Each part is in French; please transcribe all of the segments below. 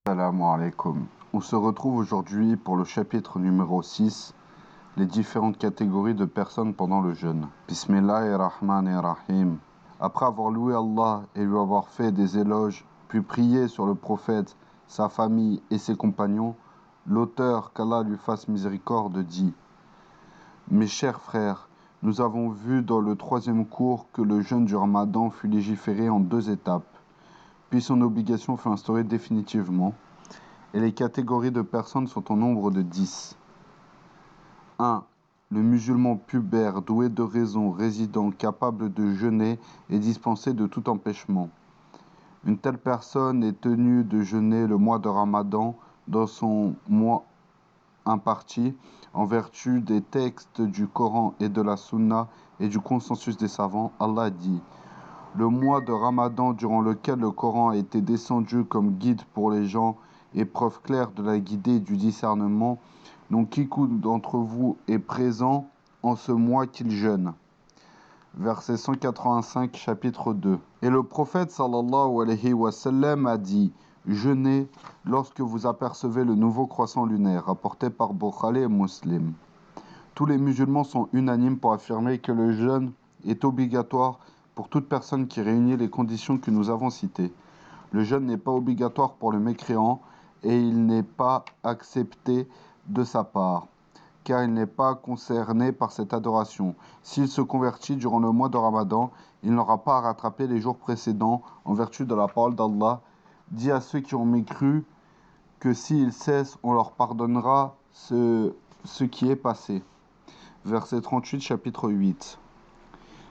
Assalamu alaikum. On se retrouve aujourd'hui pour le chapitre numéro 6, les différentes catégories de personnes pendant le jeûne. Bismillahirrahmanirrahim. Après avoir loué Allah et lui avoir fait des éloges, puis prié sur le prophète, sa famille et ses compagnons, l'auteur, qu'Allah lui fasse miséricorde, dit: Mes chers frères, nous avons vu dans le 3e cours que le jeûne du Ramadan fut légiféré en 2 étapes, puis son obligation fut instaurée définitivement, et les catégories de personnes sont au nombre de 10. 1. Le musulman pubère, doué de raison, résident, capable de jeûner et dispensé de tout empêchement. Une telle personne est tenue de jeûner le mois de Ramadan dans son mois imparti, en vertu des textes du Coran et de la Sunna et du consensus des savants. Allah dit: le mois de Ramadan durant lequel le Coran a été descendu comme guide pour les gens et preuve claire de la guidée et du discernement, donc quiconque d'entre vous est présent en ce mois qu'il jeûne. Verset 185, chapitre 2. Et le prophète sallallahu alayhi wa sallam a dit: jeûnez lorsque vous apercevez le nouveau croissant lunaire, rapporté par Bukhari et Muslim. Tous les musulmans sont unanimes pour affirmer que le jeûne est obligatoire pour toute personne qui réunit les conditions que nous avons citées. Le jeûne n'est pas obligatoire pour le mécréant et il n'est pas accepté de sa part, car il n'est pas concerné par cette adoration. S'il se convertit durant le mois de Ramadan, il n'aura pas à rattraper les jours précédents en vertu de la parole d'Allah. Dit à ceux qui ont mécru que s'ils cessent, on leur pardonnera ce qui est passé. Verset 38, chapitre 8.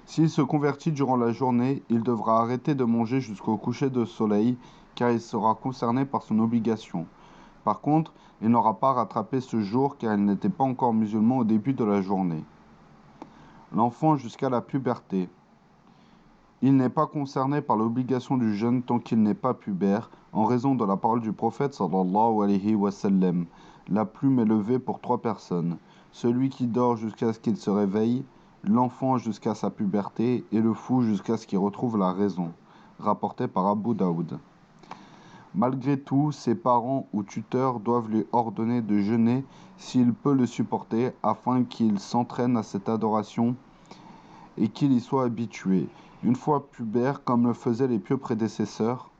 S'il se convertit durant la journée, il devra arrêter de manger jusqu'au coucher de soleil, car il sera concerné par son obligation. Par contre, il n'aura pas rattrapé ce jour, car il n'était pas encore musulman au début de la journée. L'enfant jusqu'à la puberté. Il n'est pas concerné par l'obligation du jeûne tant qu'il n'est pas pubère, en raison de la parole du prophète sallallahu alayhi wa sallam. La plume est levée pour 3 personnes: celui qui dort jusqu'à ce qu'il se réveille, l'enfant jusqu'à sa puberté et le fou jusqu'à ce qu'il retrouve la raison. Rapporté par Abu Daoud. Malgré tout, ses parents ou tuteurs doivent lui ordonner de jeûner s'il peut le supporter, afin qu'il s'entraîne à cette adoration et qu'il y soit habitué, une fois pubère, comme le faisaient les pieux prédécesseurs.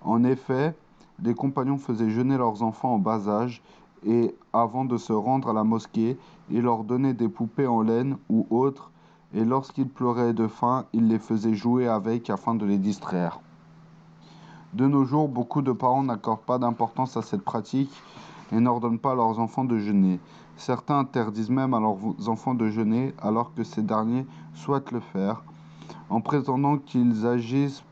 En effet, les compagnons faisaient jeûner leurs enfants en bas âge, et avant de se rendre à la mosquée, ils leur donnaient des poupées en laine ou autres, et lorsqu'ils pleuraient de faim, ils les faisaient jouer avec afin de les distraire. De nos jours, beaucoup de parents n'accordent pas d'importance à cette pratique et n'ordonnent pas à leurs enfants de jeûner. Certains interdisent même à leurs enfants de jeûner alors que ces derniers souhaitent le faire, en prétendant qu'ils agissent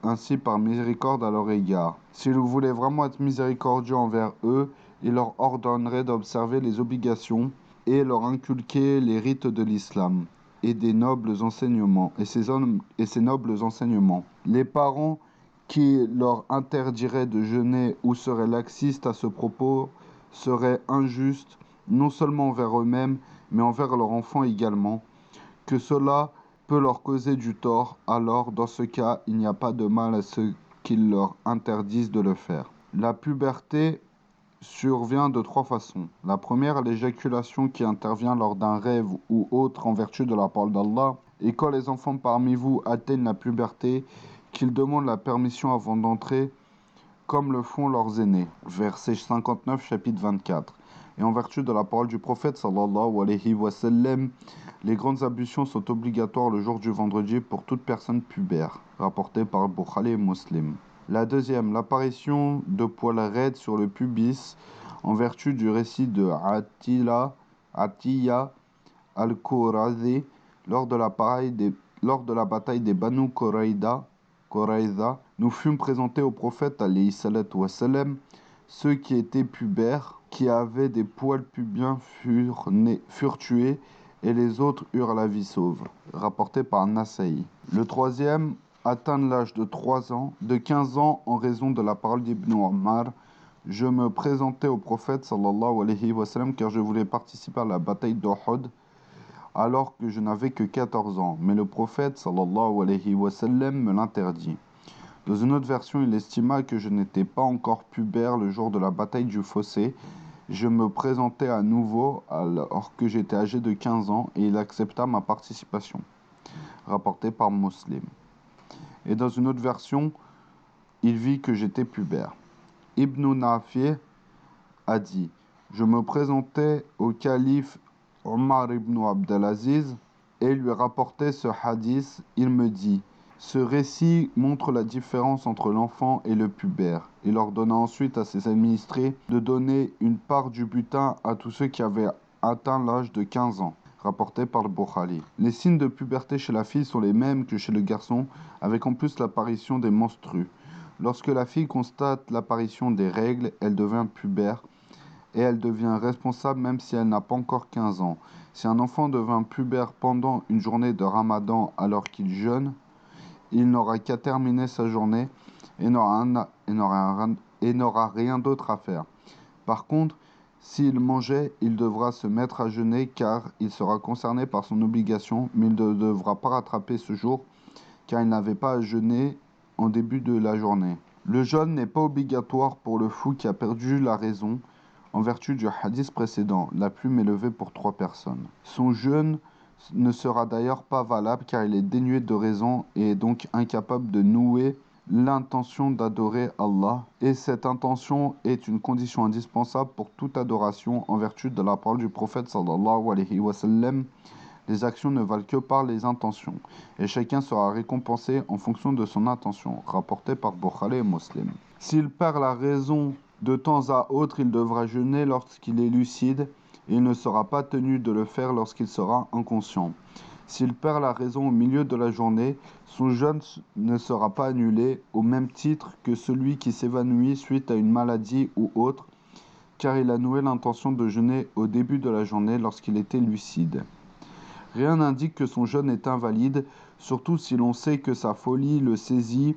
ainsi par miséricorde à leur égard. S'ils voulaient vraiment être miséricordieux envers eux, ils leur ordonneraient d'observer les obligations et leur inculquer les rites de l'islam et des nobles enseignements et ces nobles enseignements. Les parents qui leur interdiraient de jeûner ou seraient laxistes à ce propos seraient injustes non seulement envers eux-mêmes mais envers leurs enfants également, que cela peut leur causer du tort. Alors dans ce cas, il n'y a pas de mal à ce qu'ils leur interdisent de le faire. La puberté survient de 3 façons. La première, l'éjaculation qui intervient lors d'un rêve ou autre en vertu de la parole d'Allah. Et quand les enfants parmi vous atteignent la puberté, qu'ils demandent la permission avant d'entrer, comme le font leurs aînés. Verset 59, chapitre 24. Et en vertu de la parole du prophète sallallahu alayhi wa sallam, les grandes ablutions sont obligatoires le jour du vendredi pour toute personne pubère, rapporté par Bukhari et Muslim. La deuxième, l'apparition de poils raides sur le pubis, en vertu du récit de Atiyya al-Qurazi lors de la bataille des Banu Quraïda. Nous fûmes présentés au prophète alayhi salatu wa salam. Ceux qui étaient pubères, qui avaient des poils pubiens furent tués, et les autres eurent la vie sauve. Rapporté par Nasaï. Le troisième, atteindre l'âge de 15 ans en raison de la parole d'Ibn Omar. Je me présentais au prophète sallallahu alayhi wa sallam car je voulais participer à la bataille d'Uhud alors que je n'avais que 14 ans. Mais le prophète sallallahu alayhi wa sallam me l'interdit. Dans une autre version, il estima que je n'étais pas encore pubère le jour de la bataille du fossé. Je me présentai à nouveau alors que j'étais âgé de 15 ans et il accepta ma participation. Rapporté par Muslim. Et dans une autre version, il vit que j'étais pubère. Ibn Nafi a dit: je me présentais au calife Omar ibn Abdelaziz et lui rapportai ce hadith. Il me dit: ce récit montre la différence entre l'enfant et le pubère. Il ordonna ensuite à ses administrés de donner une part du butin à tous ceux qui avaient atteint l'âge de 15 ans. Rapporté par le Bukhari. Les signes de puberté chez la fille sont les mêmes que chez le garçon, avec en plus l'apparition des menstrues. Lorsque la fille constate l'apparition des règles, elle devient pubère et elle devient responsable même si elle n'a pas encore 15 ans. Si un enfant devient pubère pendant une journée de Ramadan alors qu'il jeûne, il n'aura qu'à terminer sa journée et n'aura rien d'autre à faire. Par contre, s'il mangeait, il devra se mettre à jeûner car il sera concerné par son obligation, mais il ne devra pas rattraper ce jour car il n'avait pas à jeûner en début de la journée. Le jeûne n'est pas obligatoire pour le fou qui a perdu la raison, en vertu du hadith précédent. La plume est levée pour 3 personnes. Son jeûne ne sera d'ailleurs pas valable car il est dénué de raison et est donc incapable de nouer l'intention d'adorer Allah. Et cette intention est une condition indispensable pour toute adoration en vertu de la parole du prophète sallallahu alayhi wa sallam. Les actions ne valent que par les intentions, et chacun sera récompensé en fonction de son intention. Rapporté par Bukhari et Muslim. S'il perd la raison de temps à autre, il devra jeûner lorsqu'il est lucide, et il ne sera pas tenu de le faire lorsqu'il sera inconscient. S'il perd la raison au milieu de la journée, son jeûne ne sera pas annulé, au même titre que celui qui s'évanouit suite à une maladie ou autre, car il a noué l'intention de jeûner au début de la journée lorsqu'il était lucide. Rien n'indique que son jeûne est invalide, surtout si l'on sait que sa folie le saisit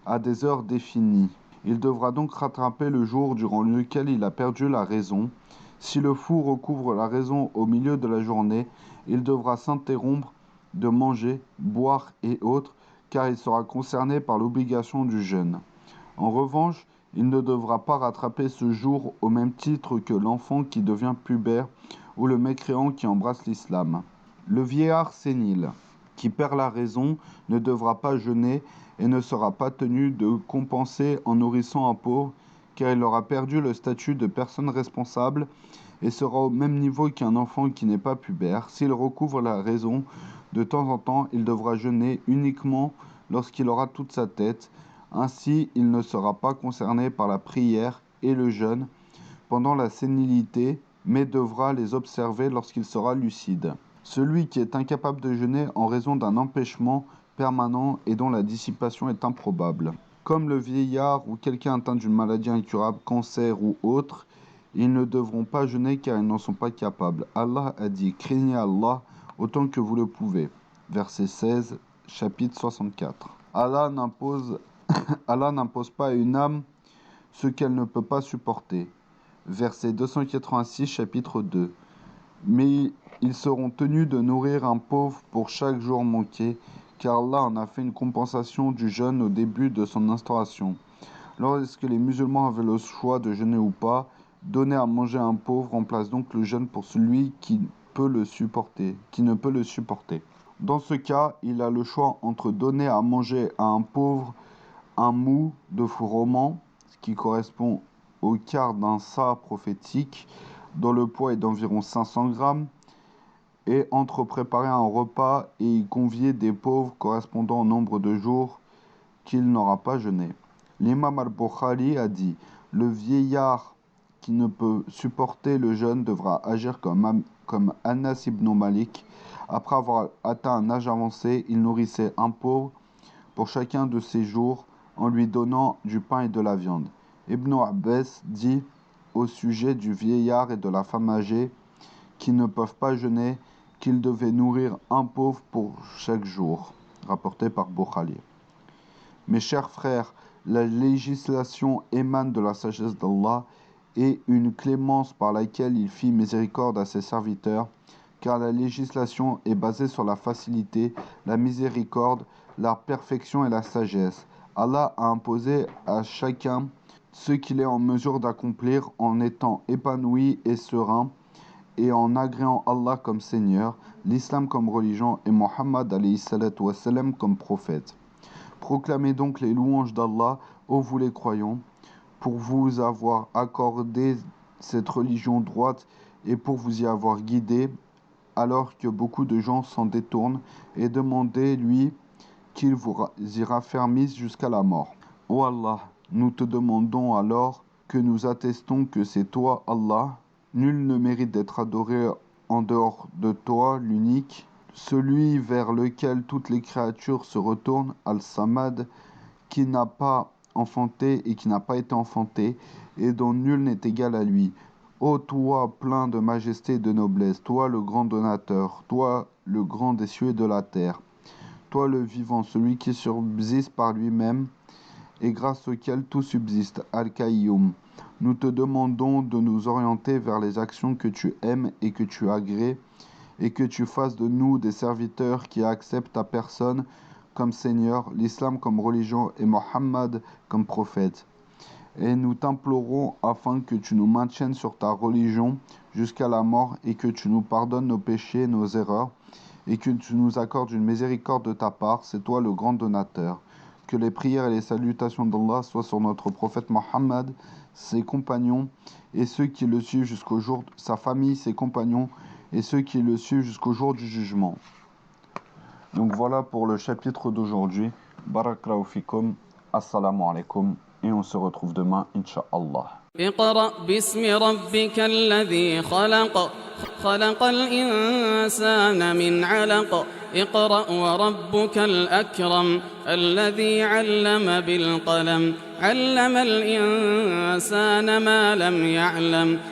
à des heures définies. Il devra donc rattraper le jour durant lequel il a perdu la raison. Si le fou recouvre la raison au milieu de la journée, il devra s'interrompre de manger, boire et autres, car il sera concerné par l'obligation du jeûne. En revanche, il ne devra pas rattraper ce jour au même titre que l'enfant qui devient pubère ou le mécréant qui embrasse l'islam. Le vieillard sénile, qui perd la raison, ne devra pas jeûner et ne sera pas tenu de compenser en nourrissant un pauvre, car il aura perdu le statut de personne responsable et sera au même niveau qu'un enfant qui n'est pas pubère. S'il recouvre la raison, de temps en temps, il devra jeûner uniquement lorsqu'il aura toute sa tête. Ainsi, il ne sera pas concerné par la prière et le jeûne pendant la sénilité, mais devra les observer lorsqu'il sera lucide. Celui qui est incapable de jeûner en raison d'un empêchement permanent et dont la dissipation est improbable. Comme le vieillard ou quelqu'un atteint d'une maladie incurable, cancer ou autre, ils ne devront pas jeûner car ils n'en sont pas capables. Allah a dit: craignez Allah autant que vous le pouvez. Verset 16, chapitre 64. Allah n'impose pas à une âme ce qu'elle ne peut pas supporter. Verset 286, chapitre 2. Mais ils seront tenus de nourrir un pauvre pour chaque jour manqué, car Allah en a fait une compensation du jeûne au début de son instauration. Lorsque les musulmans avaient le choix de jeûner ou pas, donner à manger à un pauvre remplace donc le jeûne pour celui qui ne peut le supporter. Dans ce cas, il a le choix entre donner à manger à un pauvre un mou de froment, ce qui correspond au quart d'un sa prophétique, dont le poids est d'environ 500 grammes, et entre préparer un repas et y convier des pauvres correspondant au nombre de jours qu'il n'aura pas jeûné. L'imam al-Bukhari a dit: le vieillard qui ne peut supporter le jeûne devra agir comme Anas ibn Malik. Après avoir atteint un âge avancé, il nourrissait un pauvre pour chacun de ses jours en lui donnant du pain et de la viande. Ibn Abbas dit au sujet du vieillard et de la femme âgée qui ne peuvent pas jeûner qu'il devait nourrir un pauvre pour chaque jour. Rapporté par Bukhari. Mes chers frères, la législation émane de la sagesse d'Allah et une clémence par laquelle il fit miséricorde à ses serviteurs, car la législation est basée sur la facilité, la miséricorde, la perfection et la sagesse. Allah a imposé à chacun ce qu'il est en mesure d'accomplir en étant épanoui et serein et en agréant Allah comme Seigneur, l'islam comme religion et Muhammad alayhi salatu wassalam comme prophète. Proclamez donc les louanges d'Allah, ô vous les croyants, pour vous avoir accordé cette religion droite et pour vous y avoir guidé, alors que beaucoup de gens s'en détournent, et demandez-lui qu'il vous y raffermisse jusqu'à la mort. Ô Allah, nous te demandons alors que nous attestons que c'est toi, Allah. Nul ne mérite d'être adoré en dehors de toi, l'unique, celui vers lequel toutes les créatures se retournent, Al-Samad, qui n'a pas enfanté et qui n'a pas été enfanté, et dont nul n'est égal à lui. Ô toi, plein de majesté et de noblesse, toi le grand donateur, toi le grand des cieux et de la terre, toi le vivant, celui qui subsiste par lui-même, et grâce auquel tout subsiste, Al-Qayyum. Nous te demandons de nous orienter vers les actions que tu aimes et que tu agrées, et que tu fasses de nous des serviteurs qui acceptent ta personne comme Seigneur, l'islam comme religion et Mohammed comme prophète. Et nous t'implorons afin que tu nous maintiennes sur ta religion jusqu'à la mort et que tu nous pardonnes nos péchés, nos erreurs, et que tu nous accordes une miséricorde de ta part, c'est toi le grand donateur. Que les prières et les salutations d'Allah soient sur notre prophète Mohammed, ses compagnons et ceux qui le suivent jusqu'au jour, sa famille, ses compagnons et ceux qui le suivent jusqu'au jour du jugement. Donc voilà pour le chapitre d'aujourd'hui. Barakallahu fikum, assalamu alaikum, et on se retrouve demain, Inch'Allah. اقرأ باسم ربك الذي خلق خلق الإنسان من علق اقرأ وربك الأكرم الذي علم بالقلم علم الإنسان ما لم يعلم